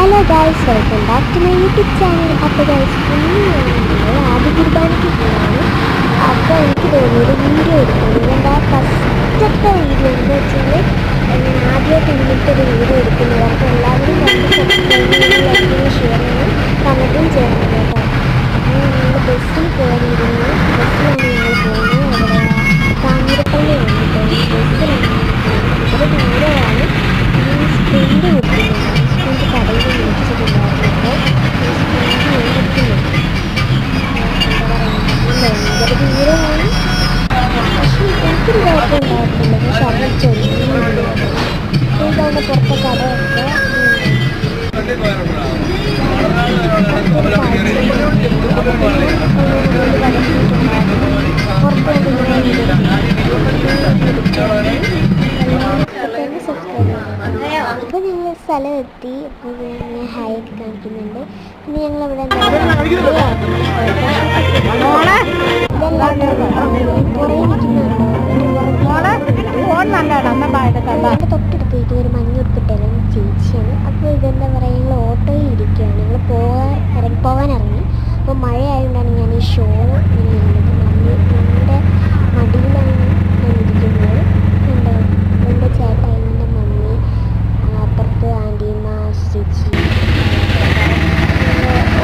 Hello guys, welcome back to my YouTube channel. അപ്പോൾ guys, ഇന്ന് ഞാൻ ആദ്യ കുർബാനയ്ക്ക് പോവാണ്. അപ്പോൾ എനിക്ക് തോന്നിയൊരു വീഡിയോ എടുക്കുന്നു. എൻ്റെ ആ ഫസ്റ്റത്തെ വീഡിയോ എന്ന് വെച്ചാൽ ഞാൻ ആദ്യമായിട്ട് ഇങ്ങനത്തെ ഒരു വീഡിയോ എടുക്കുന്നത്. അപ്പോൾ എല്ലാവരും കണ്ട് സബ്സ്ക്രൈബ് ഷെയർ ചെയ്യണം, കമൻറ്റും ചെയ്യണം കേട്ടോ. അപ്പോൾ ഞങ്ങൾ ബസ്സിൽ കയറിയിരുന്നു. ബസ്സിലാണ് ഞങ്ങൾ പോകുന്നത്. അവിടെ കാഞ്ഞിരപ്പള്ളി വന്നിട്ട് ബസ്സിലാണ് ഇവിടെ ദൂരമാണ്. ഈ സ്പ്രിൻ്റ് കിട്ടുന്നുണ്ട്. സ്പ്രിൻ്റ് കടയിൽ മേടിച്ചിട്ടുണ്ടായിരുന്നു. അപ്പോൾ ഈ സ്പ്രിൻ്റ് മേടിക്കുന്നു. എന്താ പറയുക, ഭയങ്കര ദൂരമാണ്. പക്ഷേ എനിക്കൊരു കുഴപ്പമുണ്ടായിരുന്നില്ല. പക്ഷെ അവിടെ ചെറിയ ഇതാണ് പുറത്തെ കടയൊക്കെ. അപ്പോൾ ഞങ്ങൾ സ്ഥലം എത്തി. അപ്പോൾ ഞാൻ ഹായ് ഒക്കെ കാണിക്കുന്നുണ്ട്. പിന്നെ ഞങ്ങളവിടെ തൊട്ടടുത്തേക്ക് ഒരു മഞ്ഞുടുപ്പിട്ടല്ല ചേച്ചിയാണ്. അപ്പോൾ ഇതെന്താ പറയുക, ഞങ്ങൾ ഓട്ടോയിൽ ഇരിക്കുകയാണ്. ഞങ്ങൾ പോകാൻ ഇറങ്ങി. അപ്പോൾ മഴ ആയതുകൊണ്ടാണ് ഞാൻ ഈ ഷോ ഞങ്ങളുടെ മടിയിലാണ് ഞാൻ ഇരിക്കുന്നത്. ഉണ്ടോ, എൻ്റെ ചേട്ടായി, എൻ്റെ മമ്മി, അപ്പുറത്ത് ആൻറ്റീമ്മ, ചേച്ചി.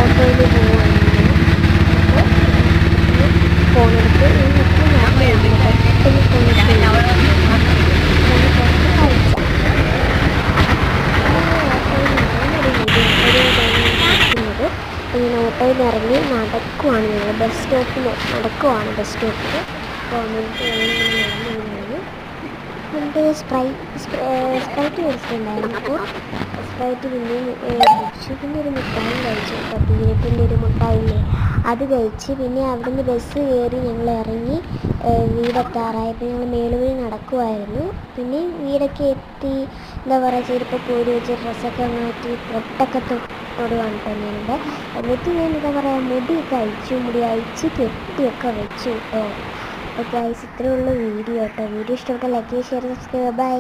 ഓട്ടോയിൽ പോവുകയാണ്. അപ്പോൾ ഫോണെടുത്ത് ഇങ്ങനെ ഓട്ടോയിൽ ഇറങ്ങി നടക്കുവാണ്. ഞങ്ങൾ ബസ് സ്റ്റോപ്പിൽ ബസ് സ്റ്റോപ്പിൽ പോകാൻ വേണ്ടി നമുക്ക് സ്പ്രൈറ്റ് മേടിച്ചിട്ടുണ്ടായിരുന്നു. അപ്പോൾ സ്പ്രൈറ്റ് പിന്നെയും കഴിച്ചു. പിന്നെ ഒരു മിഠായി കഴിച്ചു കേട്ടോ, പീനട്ടിൻ്റെ ഒരു മിഠായില്ലേ, അത് കഴിച്ച്. പിന്നെ അവിടുന്ന് ബസ് കയറി ഞങ്ങൾ ഇറങ്ങി വീടെത്താറായപ്പോൾ ഞങ്ങൾ മേലുവഴി നടക്കുമായിരുന്നു. പിന്നെ വീടൊക്കെ എത്തി. എന്താ പറയുക, ചെരുപ്പൊക്കെ ഊരി വെച്ച് ഡ്രസ്സൊക്കെ മാറ്റി പൊട്ടൊക്കെ തൊടുവാണ് തന്നെയുണ്ട്. എന്നിട്ട് ഞാൻ എന്താ പറയുക, മുടിയൊക്കെ മുടി അഴിച്ച് കെട്ടിയൊക്കെ വെച്ചു കേട്ടോ. അപ്പോൾ ഗൈസ്, ഇത്രയുള്ള വീഡിയോ കേട്ടോ. വീഡിയോ ഇഷ്ടപ്പെട്ട ലൈക്ക്, ഷെയർ, സബ്സ്ക്രൈബ്. ബൈ.